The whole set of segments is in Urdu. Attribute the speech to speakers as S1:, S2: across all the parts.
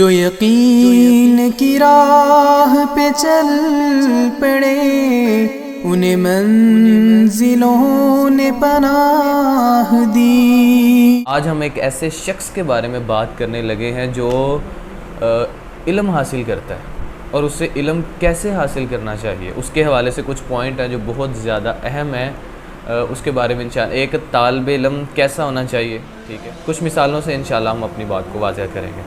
S1: جو یقین کی راہ پہ چل پڑے انہیں منزلوں نے پناہ دی۔
S2: آج ہم ایک ایسے شخص کے بارے میں بات کرنے لگے ہیں جو علم حاصل کرتا ہے اور اس سے علم کیسے حاصل کرنا چاہیے، اس کے حوالے سے کچھ پوائنٹ ہیں جو بہت زیادہ اہم ہیں، اس کے بارے میں انشاءاللہ ایک طالب علم کیسا ہونا چاہیے، ٹھیک ہے، کچھ مثالوں سے انشاءاللہ ہم اپنی بات کو واضح کریں گے۔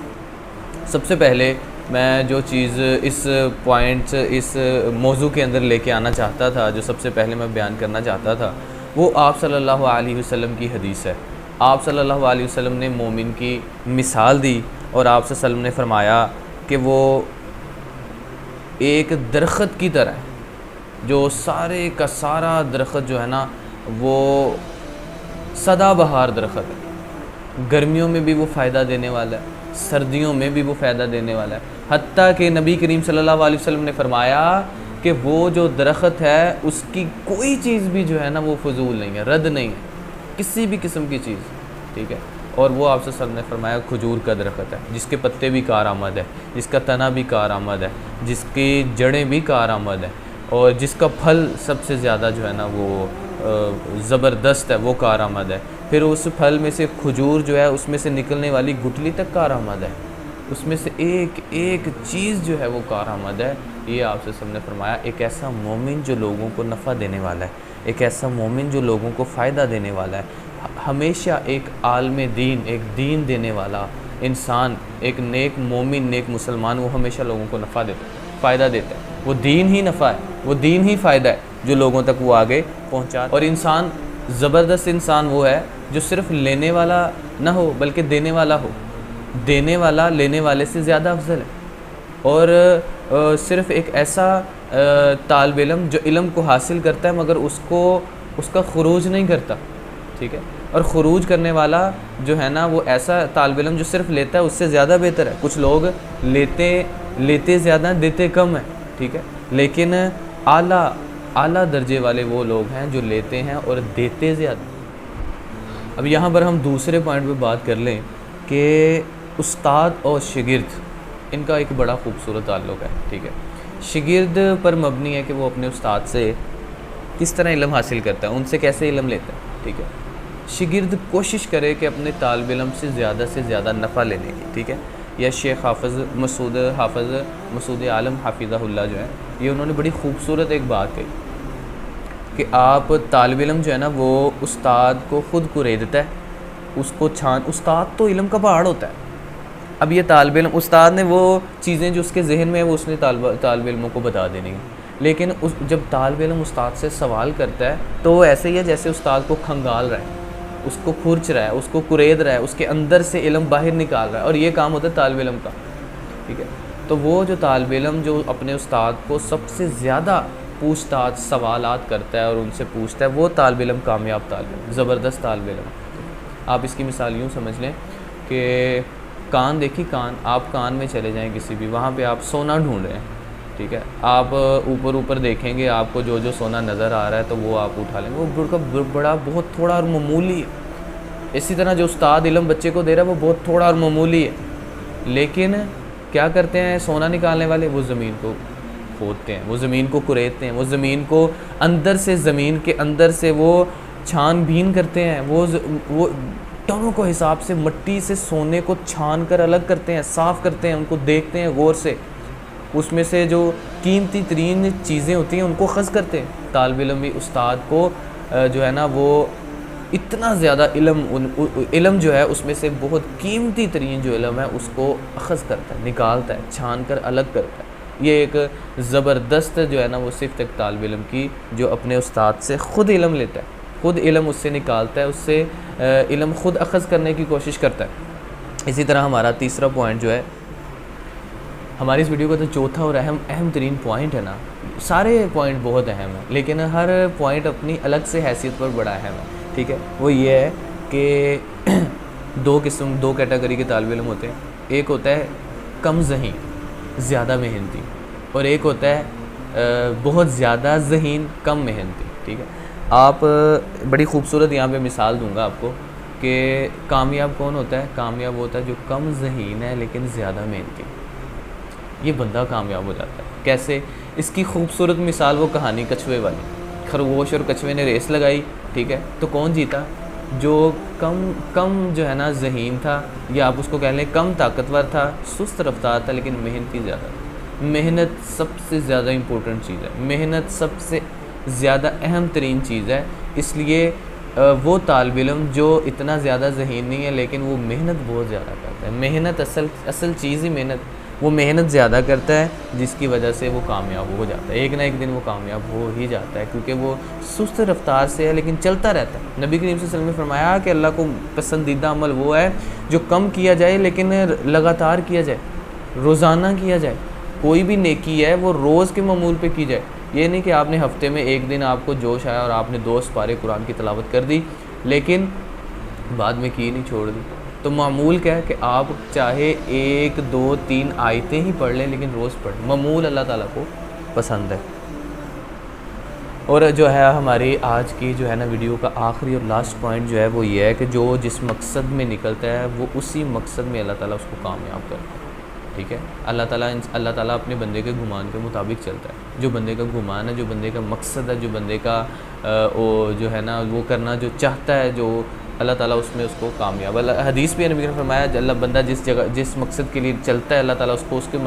S2: سب سے پہلے میں جو چیز اس پوائنٹ اس موضوع کے اندر لے کے آنا چاہتا تھا، جو سب سے پہلے میں بیان کرنا چاہتا تھا، وہ آپ صلی اللہ علیہ وسلم کی حدیث ہے۔ آپ صلی اللہ علیہ وسلم نے مومن کی مثال دی اور آپ صلی اللہ علیہ وسلم نے فرمایا کہ وہ ایک درخت کی طرح ہے، جو سارے کا سارا درخت جو ہے نا وہ سدا بہار درخت ہے، گرمیوں میں بھی وہ فائدہ دینے والا ہے، سردیوں میں بھی وہ فائدہ دینے والا ہے، حتیٰ کہ نبی کریم صلی اللہ علیہ وسلم نے فرمایا کہ وہ جو درخت ہے اس کی کوئی چیز بھی جو ہے نا وہ فضول نہیں ہے، رد نہیں ہے، کسی بھی قسم کی چیز، ٹھیک ہے۔ اور وہ آپ سے سب نے فرمایا کھجور کا درخت ہے، جس کے پتے بھی کارآمد ہے، جس کا تنا بھی کارآمد ہے، جس کی جڑیں بھی کارآمد ہے، اور جس کا پھل سب سے زیادہ جو ہے نا وہ زبردست ہے، وہ کارآمد ہے۔ پھر اس پھل میں سے کھجور جو ہے اس میں سے نکلنے والی گٹلی تک کارآمد ہے، اس میں سے ایک ایک چیز جو ہے وہ کارآمد ہے۔ یہ آپ سے سب نے فرمایا ایک ایسا مومن جو لوگوں کو نفع دینے والا ہے، ایک ایسا مومن جو لوگوں کو فائدہ دینے والا ہے، ہمیشہ ایک عالم دین، ایک دین دینے والا انسان، ایک نیک مومن، نیک مسلمان، وہ ہمیشہ لوگوں کو نفع دیتا ہے، فائدہ دیتا ہے۔ وہ دین ہی نفع ہے، وہ دین ہی فائدہ ہے جو لوگوں تک وہ آگے پہنچا۔ اور انسان، زبردست انسان وہ ہے جو صرف لینے والا نہ ہو بلکہ دینے والا ہو، دینے والا لینے والے سے زیادہ افضل ہے۔ اور صرف ایک ایسا طالب علم جو علم کو حاصل کرتا ہے مگر اس کا خروج نہیں کرتا، ٹھیک ہے، اور خروج کرنے والا جو ہے نا وہ ایسا طالب علم جو صرف لیتا ہے اس سے زیادہ بہتر ہے۔ کچھ لوگ لیتے زیادہ دیتے کم ہیں، ٹھیک ہے، لیکن اعلیٰ درجے والے وہ لوگ ہیں جو لیتے ہیں اور دیتے زیادہ۔ اب یہاں پر ہم دوسرے پوائنٹ پہ بات کر لیں کہ استاد اور شاگرد، ان کا ایک بڑا خوبصورت تعلق ہے، ٹھیک ہے۔ شاگرد پر مبنی ہے کہ وہ اپنے استاد سے کس طرح علم حاصل کرتا ہے، ان سے کیسے علم لیتا ہے، ٹھیک ہے۔ شاگرد کوشش کرے کہ اپنے طالب علم سے زیادہ نفع لینے کی، ٹھیک ہے۔ یا شیخ حافظ مسعود عالم حافظہ اللہ جو ہے، یہ انہوں نے بڑی خوبصورت ایک بات کہی کہ آپ طالب علم جو ہے نا وہ استاد کو خود کوریدتا ہے، اس کو استاد تو علم کا پہاڑ ہوتا ہے۔ اب یہ طالب علم، استاد نے وہ چیزیں جو اس کے ذہن میں ہے وہ اس نے طالب علموں کو بتا دینی ہے، لیکن جب طالب علم استاد سے سوال کرتا ہے تو وہ ایسے ہی ہے جیسے استاد کو کھنگال رہا ہے، اس کو کھرچ رہا ہے، اس کو کرید رہا ہے، اس کے اندر سے علم باہر نکال رہا ہے، اور یہ کام ہوتا ہے طالب علم کا، ٹھیک ہے۔ تو وہ جو طالب علم جو اپنے استاد کو سب سے زیادہ پوچھ تاچھ سوالات کرتا ہے اور ان سے پوچھتا ہے، وہ طالب علم کامیاب طالب علم، زبردست طالب علم۔ آپ اس کی مثال یوں سمجھ لیں کہ کان دیکھی، آپ کان میں چلے جائیں کسی بھی، وہاں پہ آپ سونا ڈھونڈ رہے ہیں، ٹھیک ہے، آپ اوپر دیکھیں گے، آپ کو جو سونا نظر آ رہا ہے تو وہ آپ اٹھا لیں گے، وہ بڑا بہت تھوڑا اور معمولی ہے۔ اسی طرح جو استاد علم بچے کو دے رہا ہے وہ بہت تھوڑا اور معمولی ہے، لیکن کیا کرتے ہیں سونا نکالنے والے؟ وہ زمین کو کھودتے ہیں، وہ زمین کو کریدتے ہیں، وہ زمین کو زمین کے اندر سے وہ چھان بین کرتے ہیں، وہ ٹنوں کو حساب سے مٹی سے سونے کو چھان کر الگ کرتے ہیں، صاف کرتے ہیں، ان کو دیکھتے ہیں غور سے، اس میں سے جو قیمتی ترین چیزیں ہوتی ہیں ان کو اخذ کرتے ہیں۔ طالب علم بھی استاد کو جو ہے نا وہ اتنا زیادہ علم جو ہے اس میں سے بہت قیمتی ترین جو علم ہے اس کو اخذ کرتا ہے، نکالتا ہے، چھان کر الگ کرتا ہے۔ یہ ایک زبردست جو ہے نا وہ صرف ایک طالب علم کی جو اپنے استاد سے خود علم لیتا ہے، خود علم اس سے نکالتا ہے، اس سے علم خود اخذ کرنے کی کوشش کرتا ہے۔ اسی طرح ہمارا تیسرا پوائنٹ جو ہے، ہماری اس ویڈیو کا تو چوتھا اور اہم ترین پوائنٹ ہے نا، سارے پوائنٹ بہت اہم ہیں لیکن ہر پوائنٹ اپنی الگ سے حیثیت پر بڑا اہم ہے، ٹھیک ہے۔ وہ یہ ہے کہ دو کیٹیگری کے طالب علم ہوتے ہیں، ایک ہوتا ہے کم ذہین زیادہ محنتی، اور ایک ہوتا ہے بہت زیادہ ذہین کم محنتی، ٹھیک ہے۔ آپ بڑی خوبصورت یہاں پہ مثال دوں گا آپ کو کہ کامیاب کون ہوتا ہے؟ کامیاب ہوتا ہے جو کم ذہین ہے لیکن زیادہ محنتی، یہ بندہ کامیاب ہو جاتا ہے۔ کیسے؟ اس کی خوبصورت مثال وہ کہانی کچھوے والی، خرگوش اور کچھوے نے ریس لگائی، ٹھیک ہے، تو کون جیتا؟ جو کم جو ہے نا ذہین تھا، یا آپ اس کو کہہ لیں کم طاقتور تھا، سست رفتار تھا لیکن محنتی زیادہ تھا۔ محنت سب سے زیادہ امپورٹنٹ چیز ہے، محنت سب سے زیادہ اہم ترین چیز ہے۔ اس لیے وہ طالب علم جو اتنا زیادہ ذہین نہیں ہے لیکن وہ محنت بہت زیادہ کرتا ہے، محنت اصل چیز ہی محنت، وہ محنت زیادہ کرتا ہے جس کی وجہ سے وہ کامیاب ہو جاتا ہے، ایک نہ ایک دن وہ کامیاب ہو ہی جاتا ہے، کیونکہ وہ سست رفتار سے ہے لیکن چلتا رہتا ہے۔ نبی کریم صلی اللہ علیہ وسلم نے فرمایا کہ اللہ کو پسندیدہ عمل وہ ہے جو کم کیا جائے لیکن لگاتار کیا جائے، روزانہ کیا جائے۔ کوئی بھی نیکی ہے وہ روز کے معمول پہ کی جائے، یہ نہیں کہ آپ نے ہفتے میں ایک دن آپ کو جوش آیا اور آپ نے 2 سپارے قرآن کی تلاوت کر دی لیکن بعد میں کی نہیں، چھوڑ دی۔ تو معمول کیا ہے کہ آپ چاہے 1 2 3 آیتیں ہی پڑھ لیں لیکن روز پڑھیں، معمول اللہ تعالیٰ کو پسند ہے۔ اور جو ہے ہماری آج کی جو ہے نا ویڈیو کا آخری اور لاسٹ پوائنٹ جو ہے وہ یہ ہے کہ جو جس مقصد میں نکلتا ہے وہ اسی مقصد میں اللہ تعالیٰ اس کو کامیاب کرتا ہے، ٹھیک ہے۔ اللہ تعالیٰ اپنے بندے کے گمان کے مطابق چلتا ہے، جو بندے کا گمان ہے، جو بندے کا مقصد ہے، جو بندے کا جو ہے نا وہ کرنا جو چاہتا ہے، جو اللہ تعالیٰ اس میں اس کو کامیاب۔ حدیث بھی نبی نے فرمایا اللہ بندہ جس مقصد کے لیے چلتا ہے اللہ تعالیٰ اس کو اس کے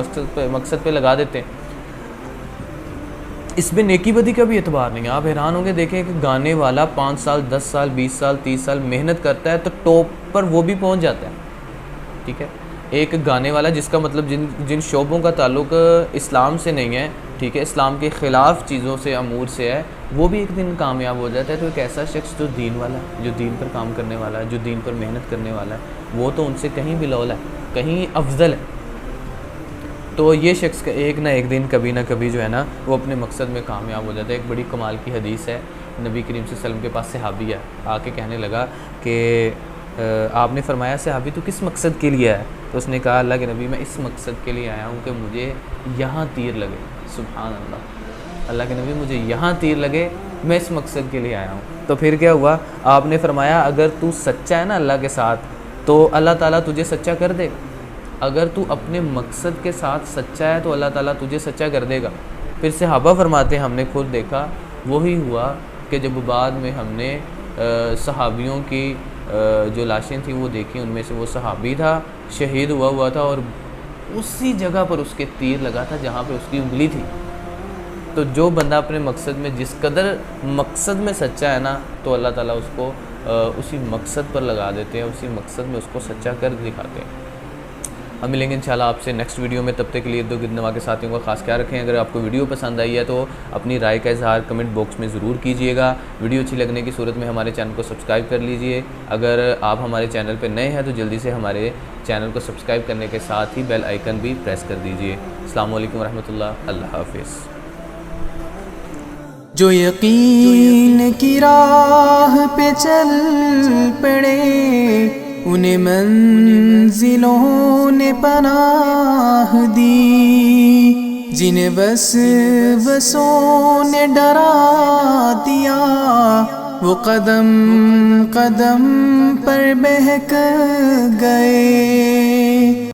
S2: مقصد پہ لگا دیتے ہیں۔ اس میں نیکی بدی کا بھی اعتبار نہیں ہے۔ آپ حیران ہوں گے، دیکھیں کہ گانے والا 5 سال 10 سال 20 سال 30 سال محنت کرتا ہے تو ٹاپ پر وہ بھی پہنچ جاتا ہے، ٹھیک ہے۔ ایک گانے والا جس کا مطلب جن شعبوں کا تعلق اسلام سے نہیں ہے، ٹھیک ہے، اسلام کے خلاف چیزوں سے امور سے ہے، وہ بھی ایک دن کامیاب ہو جاتا ہے۔ تو ایک ایسا شخص جو دین والا ہے، جو دین پر کام کرنے والا ہے، جو دین پر محنت کرنے والا ہے، وہ تو ان سے کہیں بلول ہے، کہیں افضل ہے۔ تو یہ شخص کا ایک نہ ایک دن کبھی نہ کبھی جو ہے نا وہ اپنے مقصد میں کامیاب ہو جاتا ہے۔ ایک بڑی کمال کی حدیث ہے، نبی کریم صلی اللہ علیہ وسلم کے پاس صحابی ہے، آ کے کہنے لگا کہ آپ نے فرمایا صحابی تو کس مقصد کے لیے آیا؟ تو اس نے کہا اللہ کے نبی میں اس مقصد کے لیے آیا ہوں کہ مجھے یہاں تیر لگے۔ سبحان اللہ، اللہ کے نبی مجھے یہاں تیر لگے، میں اس مقصد کے لیے آیا ہوں۔ تو پھر کیا ہوا؟ آپ نے فرمایا اگر تو سچا ہے نا اللہ کے ساتھ تو اللہ تعالیٰ تجھے سچا کر دے، اگر تو اپنے مقصد کے ساتھ سچا ہے تو اللہ تعالیٰ تجھے سچا کر دے گا۔ پھر صحابہ فرماتے ہیں ہم نے خود دیکھا، وہی ہوا کہ جب بعد میں ہم نے صحابیوں کی جو لاشیں تھیں وہ دیکھی، ان میں سے وہ صحابی تھا، شہید ہوا تھا اور اسی جگہ پر اس کے تیر لگا تھا جہاں پہ اس کی انگلی تھی۔ تو جو بندہ اپنے مقصد میں جس قدر مقصد میں سچا ہے نا تو اللہ تعالیٰ اس کو اسی مقصد پر لگا دیتے ہیں، اسی مقصد میں اس کو سچا کر دکھاتے ہیں۔ ہم ملیں گے انشاءاللہ آپ سے نیکسٹ ویڈیو میں، تب تک کے لیے ارد گرد نوا کے ساتھیوں کا خاص خیال رکھیں۔ اگر آپ کو ویڈیو پسند آئی ہے تو اپنی رائے کا اظہار کمنٹ باکس میں ضرور کیجیے گا۔ ویڈیو اچھی لگنے کی صورت میں ہمارے چینل کو سبسکرائب کر لیجئے۔ اگر آپ ہمارے چینل پہ نئے ہیں تو جلدی سے ہمارے چینل کو سبسکرائب کرنے کے ساتھ ہی بیل آئیکن بھی پریس کر دیجئے۔ السلام علیکم ورحمۃ اللہ، اللہ حافظ۔
S1: جو یقین کی راہ پہ چل پڑے انہیں منزلوں نے پناہ دی، جنہیں وسوسوں نے ڈرا دیا، وہ قدم قدم پر بہک گئے۔